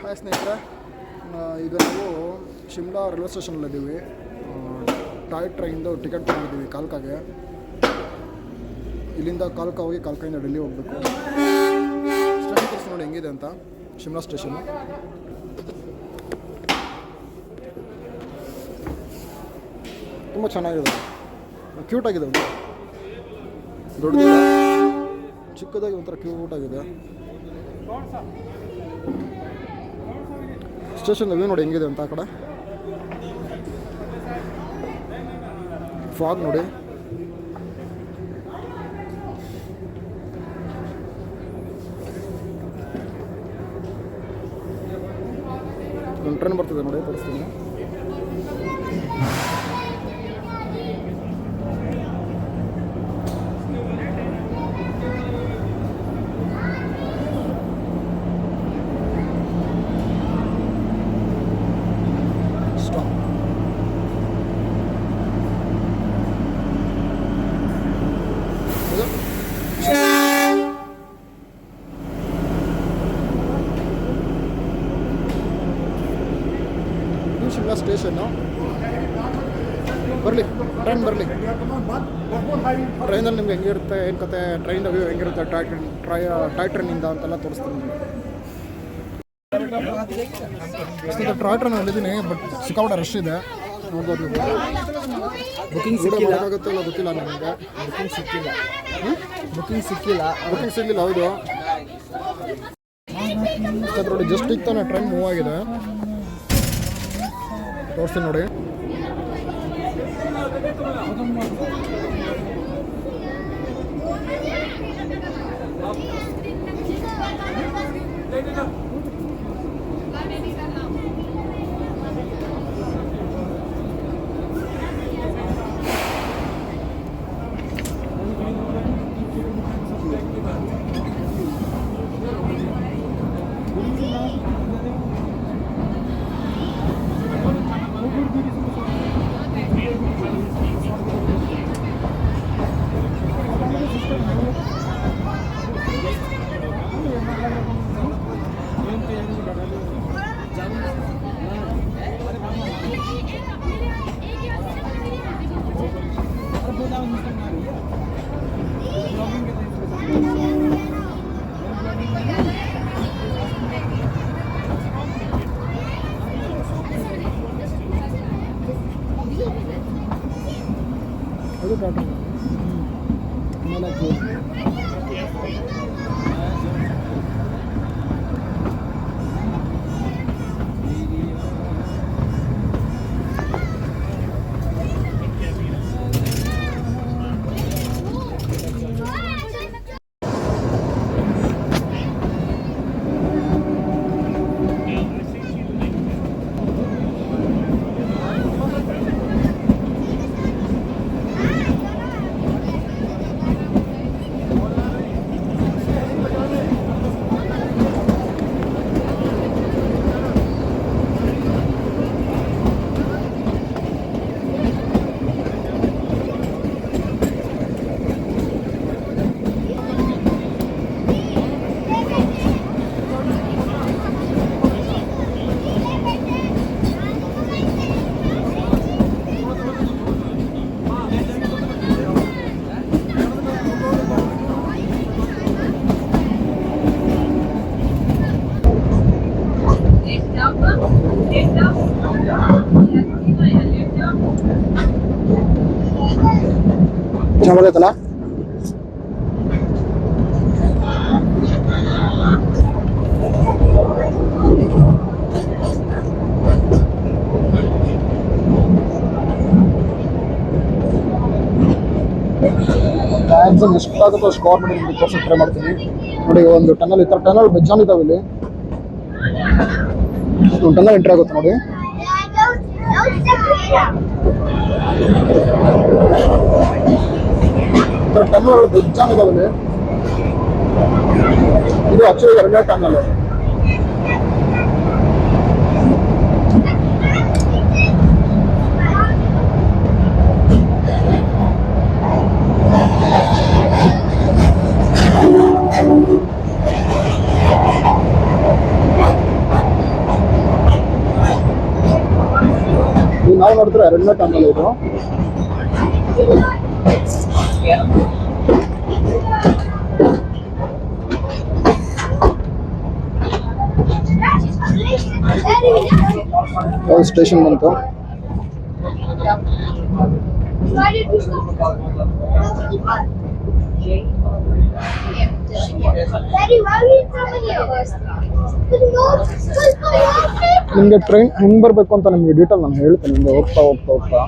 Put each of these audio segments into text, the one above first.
Hi ಸ್ನೇಹಿತರೆ, ಈಗ ನಾವು ಶಿಮ್ಲಾ ರೈಲ್ವೆ ಸ್ಟೇಷನಲ್ಲಿದ್ದೀವಿ. ಟಾಯ್ ಟ್ರೈನ್ದು ಟಿಕೆಟ್ ತೊಗೊಂಡಿದ್ದೀವಿ ಕಾಲ್ಕಾಗೆ. ಇಲ್ಲಿಂದ ಕಾಲ್ಕಾ ಹೋಗಿ ಕಾಲ್ಕಾಯಿಂದ ಡೆಲ್ಲಿ ಹೋಗಬೇಕು. ಸ್ಟೇಷನ್ ತೋರಿಸಿ ನೋಡಿ ಹೆಂಗಿದೆ ಅಂತ. ಶಿಮ್ಲಾ ಸ್ಟೇಷನು ತುಂಬ ಚೆನ್ನಾಗಿದೆ, ಕ್ಯೂಟಾಗಿದೆ. ದೊಡ್ಡದಿದೆ, ಚಿಕ್ಕದಾಗಿ ಒಂಥರ ಕ್ಯೂಟಾಗಿದೆ. ಸ್ಟೇಷನ್ ವ್ಯೂ ನೋಡಿ ಹೆಂಗಿದೆ ಅಂತ. ಆ ಕಡೆ ಫಾಗ್ ನೋಡಿ. ಒಂದು ಟ್ರೈನ್ ಬರ್ತಿದೆ ನೋಡಿ, ತೋರಿಸ್ತೀನಿ. ಶಿಮ್ಲಾ ಸ್ಟೇಷನ್ನು ಬರಲಿ, ಟ್ರೈನ್ ಬರಲಿ. ಟ್ರೈನಲ್ಲಿ ನಿಮ್ಗೆ ಹೆಂಗಿರುತ್ತೆ, ಏನು ಕತೆ, ಟ್ರೈನ್ ವ್ಯೂ ಹೆಂಗಿರುತ್ತೆ, ಟಾಯ್ ಟ್ರೈನಿಂದ ಅಂತೆಲ್ಲ ತೋರಿಸ್ತೀನಿ. ಟಾಯ್ ಟ್ರೈನ್ ಅಲ್ಲಿದ್ದೀನಿ, ಬಟ್ ಸಿಕ್ಕಾಪಟ್ಟೆ ರಶ್ ಇದೆ. ನೋಡ್ಬೋದು ನೀವು. ಬುಕಿಂಗ್ ಮಾಡೋಕ್ಕಾಗುತ್ತೆ ಇಲ್ಲ ಗೊತ್ತಿಲ್ಲ ನನಗೆ. ಬುಕಿಂಗ್ ಸಿಕ್ಕಿಲ್ಲ. ಹೌದು ನೋಡಿ, ಜಸ್ಟ್ ಈಗ ತಾನೆ ಟ್ರೈನ್ ಮೂವ್ ಆಗಿದೆ. ತೋರಿಸ್ತೀನಿ ನೋಡಿ. ಅದು ಟಾಟಾ ಚೆನ್ನಾಗೈತಲ್ಲ. ಮ್ಯಾಕ್ಸಿಮಮ್ ಎಷ್ಟಾಗುತ್ತೋ ಅಷ್ಟು ಕವರ್ ಮಾಡಿ ನಿಮಗೆ ತೋರ್ಸೋಕೆ ಟ್ರೈ ಮಾಡ್ತೀನಿ. ನೋಡಿ, ಒಂದು ಟನಲ್, ಈ ಥರ ಟನಲ್ ಬೆಜ್ಜಾನ್ ಇದ್ದಾವೆ ಇಲ್ಲಿ. ಒಂದು ಟನಲ್ ಎಂಟ್ರಿ ಆಗುತ್ತೆ ನೋಡಿ. ಟನಲ್ ಬೆಜ್ಜಾನ್ ಇದಾವೆ. ಇದು ಆಕ್ಚುಲಿ 2ನೇ ಟನಲ್. ನೋಡಿದ್ರೆ 2ನೇ ಟನಲ್ ಇದು. ಸ್ಟೇಷನ್ ಬಂತು. ನಿಮಗೆ ಟ್ರೈನ್ ಹೆಂಗೆ ಬರಬೇಕು ಅಂತ ನಿಮಗೆ ಡೀಟೇಲ್ ನಾನು ಹೇಳ್ತೀನಿ. ನಿಮಗೆ ಹೋಗ್ತಾ ಹೋಗ್ತಾ ಹೋಗ್ತಾ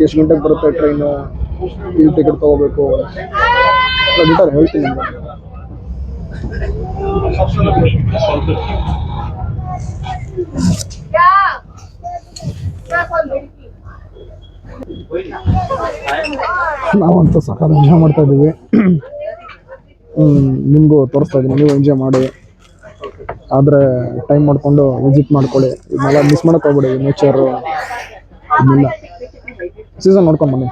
ಎಷ್ಟು ಗಂಟೆಗೆ ಬರುತ್ತೆ ಟ್ರೈನು, ಇಲ್ಲಿ ಟಿಕೆಟ್ ತೊಗೋಬೇಕು, ಡೀಟೇಲ್ ಹೇಳ್ತೀನಿ ನಿಮಗೆ. ನಾವಂತೂ ಸಖತ್ ಎಂಜಾಯ್ ಮಾಡ್ತಾ ಇದ್ದೀವಿ. ನಿಮಗೂ ತೋರಿಸ್ತಾ ಇದ್ದೀನಿ, ನೀವು ಎಂಜಾಯ್ ಮಾಡಿ. ಆದರೆ ಟೈಮ್ ಮಾಡಿಕೊಂಡು ವಿಸಿಟ್ ಮಾಡ್ಕೊಳ್ಳಿ. ಇದನ್ನೆಲ್ಲ ಮಿಸ್ ಮಾಡೋಕೆ ಹೋಗ್ಬೇಡಿ. ನೇಚರು ಇದನ್ನೆಲ್ಲ ಸೀಸನ್ ನೋಡ್ಕೊಂಡು ಬನ್ನಿ.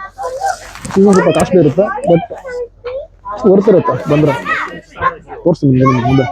ಸೀಸನ್ ಸ್ವಲ್ಪ ಕಾಸ್ಟ್ಲಿ ಇರುತ್ತೆ, ಬಟ್ ವರ್ತಿರುತ್ತೆ. ಬಂದರೆ ತೋರಿಸ್ತೀನಿ ನಿಮಗೆ ಮುಂದೆ.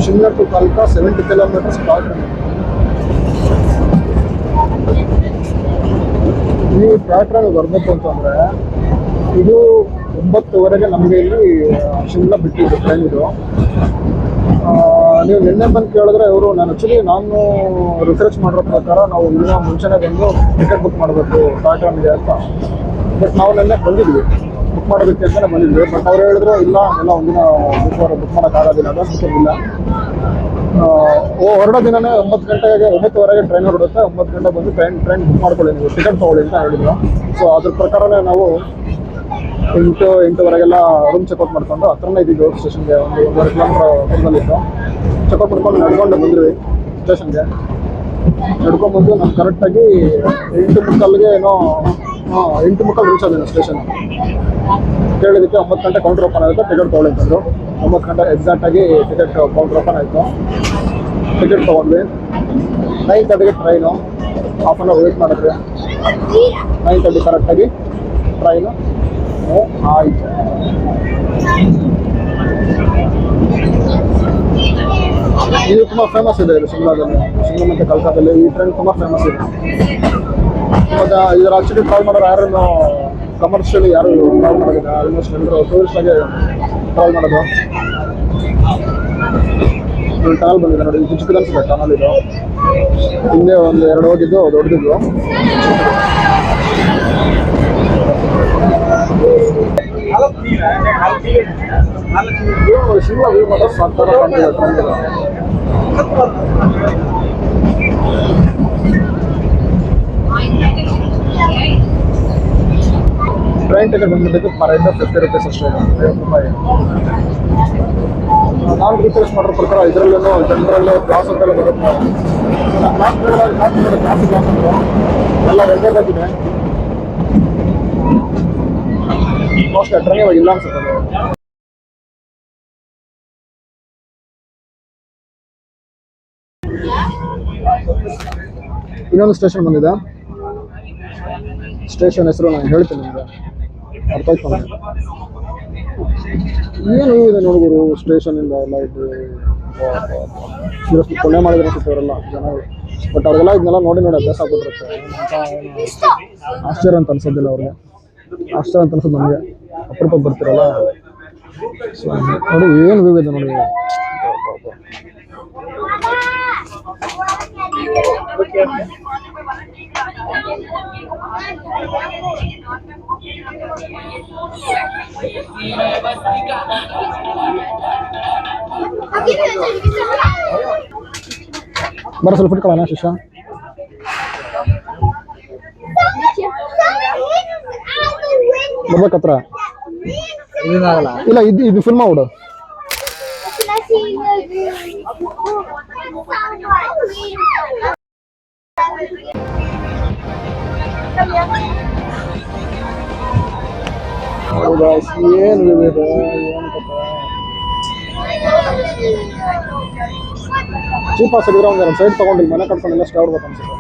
Shimla to Kalka 70 kilometers toy train. ಈ ಟಾಯ್ ಟ್ರೈನ್ ಬರಬೇಕು ಅಂತಂದರೆ ಇದು 9:30 ನಮಗೆ ಇಲ್ಲಿ ಶಿಮ್ಲಾ ಬಿಟ್ಟಿದ್ದು ಟ್ರೈನ್ ಇದು. ನೀವು ನಿನ್ನೆ ಬಂದು ಕೇಳಿದ್ರೆ ಇವರು ನಾನು ರಿಸರ್ಚ್ ಮಾಡಿರೋ ಪ್ರಕಾರ ನಾವು ಇನ್ನೂ ಮುಂಚೆನೇ ಬಂದು ಟಿಕೆಟ್ ಬುಕ್ ಮಾಡಬೇಕು ಟಾಯ್ ಟ್ರೈನ್ಗೆ ಅಂತ. ಬಟ್ ನಾವು ನಿನ್ನೆ ಬಂದಿದ್ವಿ, ಬುಕ್ ಮಾಡೋದಕ್ಕೆ ಅಂತಲೇ ಬಂದಿದ್ವಿ. ಬಟ್ ಅವ್ರು ಹೇಳಿದ್ರು ಇಲ್ಲ ಎಲ್ಲ ಒಂದಿನ ಬುಕ್ ಮಾಡೋಕ್ಕಾಗೋದಿಲ್ಲ, ಅದಕ್ಕೆ ಇಲ್ಲ. ಹೊರಡೋ ದಿನನೇ 9 ಗಂಟೆಗೆ 9:30 ಟ್ರೈನ್ ಹೊರಡುತ್ತೆ. 9 ಗಂಟೆ ಬಂದು ಟ್ರೈನ್ ಬುಕ್ ಮಾಡ್ಕೊಳ್ಳಿ, ನೀವು ಟಿಕೆಟ್ ತೊಗೊಳ್ಳಿ ಅಂತ ಹೇಳಿದ್ರು. ಸೊ ಅದ್ರ ಪ್ರಕಾರನೇ ನಾವು 8-8:30 ರೂಮ್ ಚೆಕ್ಔಟ್ ಮಾಡ್ಕೊಂಡು ಹತ್ರನೇ ಇದ್ದೀವಿ ಸ್ಟೇಷನ್ಗೆ. ಒಂದು 1.5 ಕಿಲೋಮೀಟರ್ ದೂರದಲ್ಲಿತ್ತು. ಚೆಕ್ಔಟ್ ಮಾಡ್ಕೊಂಡು ನಡ್ಕೊಂಡು ಬಂದ್ವಿ ಸ್ಟೇಷನ್ಗೆ. ನಡ್ಕೊಂಡ್ಬಂದು ನಾನು ಕರೆಕ್ಟಾಗಿ 8:45 ಏನೋ 8:45 ರೀಚ್ ಆಗಿದೆ ಸ್ಟೇಷನ್. ಕೇಳಿದ್ದಕ್ಕೆ 9 ಗಂಟೆ ಕೌಂಟರ್ ಓಪನ್ ಆಗುತ್ತೆ, ಟಿಕೆಟ್ ತೊಗೊಳ್ಳಿ ಅಂತಂದರು. 9 ಗಂಟೆ ಎಕ್ಸಾಕ್ಟಾಗಿ ಟಿಕೆಟ್ ಕೌಂಟರ್ ಓಪನ್ ಆಯಿತು. ಟಿಕೆಟ್ ತೊಗೊಂಡ್ವಿ. 9:30ಗೆ train. Half an hour wait ಮಾಡಿದ್ವಿ. 9:30 ಕರೆಕ್ಟಾಗಿ ಟ್ರೈನು ಆಯಿತು. ಇದು ತುಂಬ ಫೇಮಸ್ ಇದೆ ಇದು ಶಿಮ್ಲಾದಲ್ಲಿ. ಶಿಮ್ಲಾ ಮತ್ತು ಕಲ್ಕಾದಲ್ಲಿ ಈ ಟ್ರೈನ್ ತುಂಬ ಫೇಮಸ್ ಇದೆ. ಮತ್ತು ಇದರ ಆಕ್ಚುಲಿ ಟ್ರಾವೆಲ್ ಮಾಡೋರು ಯಾರನ್ನು ಕಮರ್ಷಿಯಲಿ ಯಾರು ಟ್ರಾವೆಲ್ ಮಾಡೋದಿಲ್ಲ. ಆಲ್ಮೋಸ್ಟ್ ಎಲ್ಲರೂ ಟೂರಿಸ್ಟಾಗಿ ಟ್ರಾವೆಲ್ ಮಾಡೋದು. ಇಲ್ಲಿ ಟನಲ್ ಬಂದಿದೆ ನೋಡಿ, ಇದು ಚಿಕ್ಕದು ಅನ್ಸುತ್ತೆ ಟನಲ್ ಇದು. ಹಿಂದೆ ಒಂದು 2 ಹೋಗಿದ್ದು ದೊಡ್ಡದಿದ್ದು. ಶಿಮ್ಲಾ ವ್ಯೂ ಮಾತ್ರ ಸಾಕಾರ ಟ್ರೈನ್ ಟಿಕೆಟ್ ಬಂದ್ಬಿಟ್ಟು ಪರ್ ಹೆಡ್ 50 ರೂಪೀಸ್ ಅಷ್ಟೇ, 50 ರೂಪಾಯಿ. ನಾನು ರಿಕ್ವೆಸ್ಟ್ ಮಾಡಿರೋ ಪ್ರಕಾರ ಇದರಲ್ಲೂ ಜನರಲ್ಲೇ ಕ್ಲಾಸ್ ಅಂತೆಲ್ಲ ಬರುತ್ತೆ. ಕ್ಲಾಸ್ ಎಲ್ಲ ಒಳ್ಳೆದಾಗಿದೆ. ಮೋಸ್ಟ್ ಟ್ರೈನ್ ಇವಾಗ ಇಲ್ಲ ಅನ್ಸುತ್ತೆ ಅದು. ಇನ್ನೊಂದು ಸ್ಟೇಷನ್ ಬಂದಿದೆ. ಸ್ಟೇಷನ್ ಹೆಸರು ನಾನು ಹೇಳ್ತೀನಿ ನಿಮಗೆ, ಅರ್ಥ ಆಯ್ತು ನನಗೆ. ಏನು ಇದೆ ನೋಡ್ಬೋದು ಸ್ಟೇಷನಿಂದ ಎಲ್ಲ ಇದು. ಇವತ್ತು ಪುಣ್ಯ ಮಾಡಿದ್ರೆ ಅನ್ಸುತ್ತೆ ಅವರೆಲ್ಲ ಜನ. ಬಟ್ ಅವ್ರಿಗೆಲ್ಲ ಇದನ್ನೆಲ್ಲ ನೋಡಿ ಅಭ್ಯಾಸ ಆಗ್ಬಿಟ್ಟಿರುತ್ತೆ. ಆಶ್ಚರ್ಯ ಅಂತ ಅನ್ಸೋದಿಲ್ಲ ಅವ್ರಿಗೆ, ಆಶ್ಚರ್ಯ ಅಂತ ಅನ್ಸೋದು ನಮಗೆ. ಅಪರೂಪಕ್ಕೆ ಬರ್ತಿರಲ್ಲ. ಸೊ ನೋಡಿ ಏನು ವ್ಯೂ ಇದೆ ನೋಡಿ. ಬರ ಸ್ವಲ್ಪ ಇಟ್ಕೊಳ್ಳೋಣ ಶಿಷ್ಯ. ಬರ್ಬೇಕತ್ರ ಇಲ್ಲ, ಇದು ಫಿಲ್ಮ್ ಮಾಡ್ಬಿಡು. ಏನು ವ್ಯೂ ಇದೆ, ಏನು ಕಥೆ. ಚೀಪ್ ಸಿಗಿದ್ರೆ ಒಂದು 2 ಸೈಡ್ ತಗೊಂಡು ಮನೆ ಕಟ್ಕೊಂಡು ಎಲ್ಲ ಸ್ಟೇ ಆಗ್ಬೇಕು ಅನ್ಸುತ್ತೆ.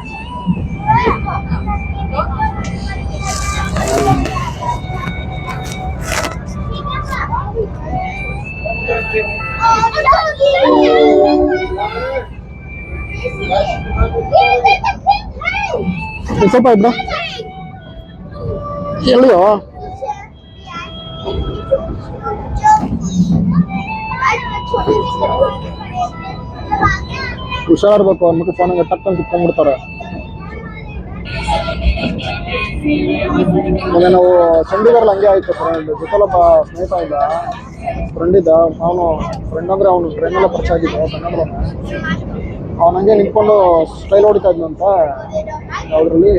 ಸ್ವಲ್ಪ ಇಬ್ರು ಎಲ್ಲಿಯೋ ಹುಷಾರಿರ್ಬೇಕು. ಅವ್ರ ಮಕ್ಕಳು ಫೋನ್ ಟಕ್ ಅಂತ ಕಿತ್ಕೊಂಡ್ಬಿಡ್ತಾರೆ. ಮೊನ್ನೆ ನಾವು ಚಂಡೀಗಢಲ್ಲಿ ಹಂಗೆ ಆಯ್ತು. ಜೊತೆಲೊಬ್ಬ ಸ್ನೇಹಿತ ಇದ್ದ, ಫ್ರೆಂಡ್ ಇದ್ದ. ಅವನು ಫ್ರೆಂಡ್ ಅಂದರೆ ಅವನು ಟ್ರೈನೆಲ್ಲ ಪರಿಚಯ ಆಗಿದ್ದು. ಅವನು ಹಂಗೆ ನಿಂತ್ಕೊಂಡು ಸ್ಟೈಲ್ ಹೊಡಿತಾ ಇದ್ನಂತ. ಅದರಲ್ಲಿ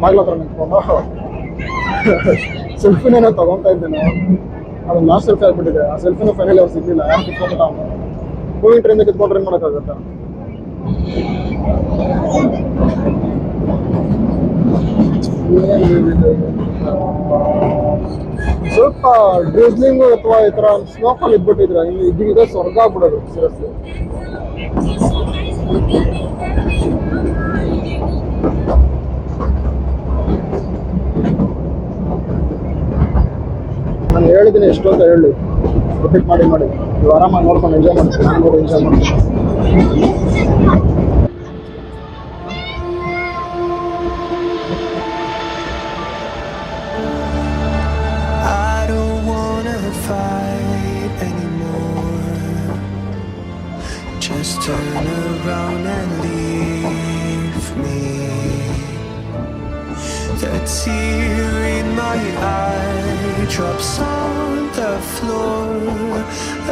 ಬಾಗಿಲ ಹತ್ರ ನಿಂತ್ಕೊಂಡು ಸೆಲ್ಫಿನೇನೋ ತಗೊತಾ ಇದ್ದೇನೆ. ಅದು ಲಾಸ್ಟ್ ಸೆಲ್ಫಿ ಆಗ್ಬಿಟ್ಟಿದೆ. ಆ ಸೆಲ್ಫಿನ ಫೈನಲಿ ಅವ್ರು ಸಿಗ್ಲಿಲ್ಲ. ಯಾರು ಕಿತ್ಕೊಂಡ್ಬಿಟ್ಟ ಅವನು. ಮೂವಿಂಗ್ ಟ್ರೈನ್ ಕಿತ್ಕೊಂಡ್ರೆ ಏನು ಮಾಡೋಕ್ಕಾಗತ್ತೆ. ಸ್ವಲ್ಪ ಡ್ರಿಸ್ಲಿಂಗು ಅಥವಾ ಈ ಥರ ಸ್ನೋಫಾಲ್ ಇದ್ಬಿಟ್ಟಿದ್ರೆ ಇದೆ ಸ್ವರ್ಗ ಆಗ್ಬಿಡೋದು ಸೀರಿಯಸ್ಲಿ. ನಾನು ಹೇಳಿದ್ದೀನಿ ಎಷ್ಟು ಅಂತ ಹೇಳಿ ರಿಪೀಟ್ ಮಾಡಿ ನೀವು ಆರಾಮಾಗಿ ನೋಡ್ಕೊಂಡು ಎಂಜಾಯ್ ಮಾಡ್ತೀನಿ. ನಾನು ನೋಡಿ ಎಂಜಾಯ್ ಮಾಡ್ತೀನಿ. Just turn around and leave me. The tear in my eye drops on the floor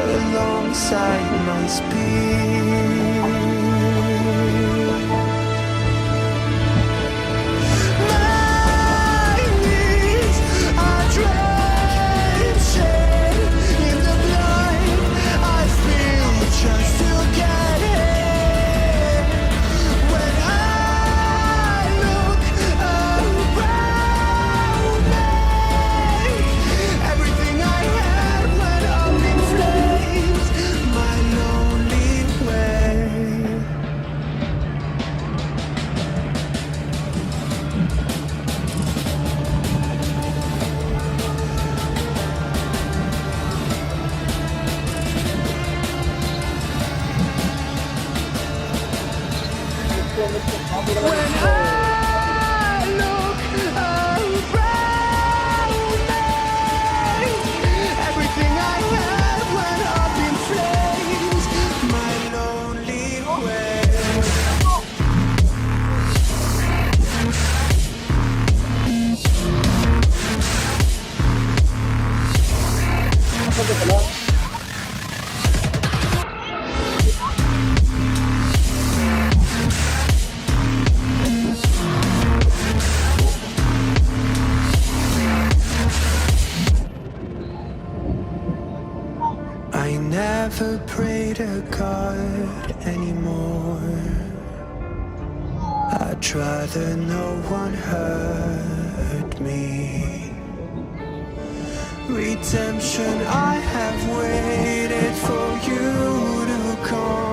alongside my speed. My knees are drenched in the blood I feel just to get in. When I look around me, everything I had went up in flames. My lonely way. When I look around me, everything I had went up much rather no one hurt me. Redemption, I have waited for you to come.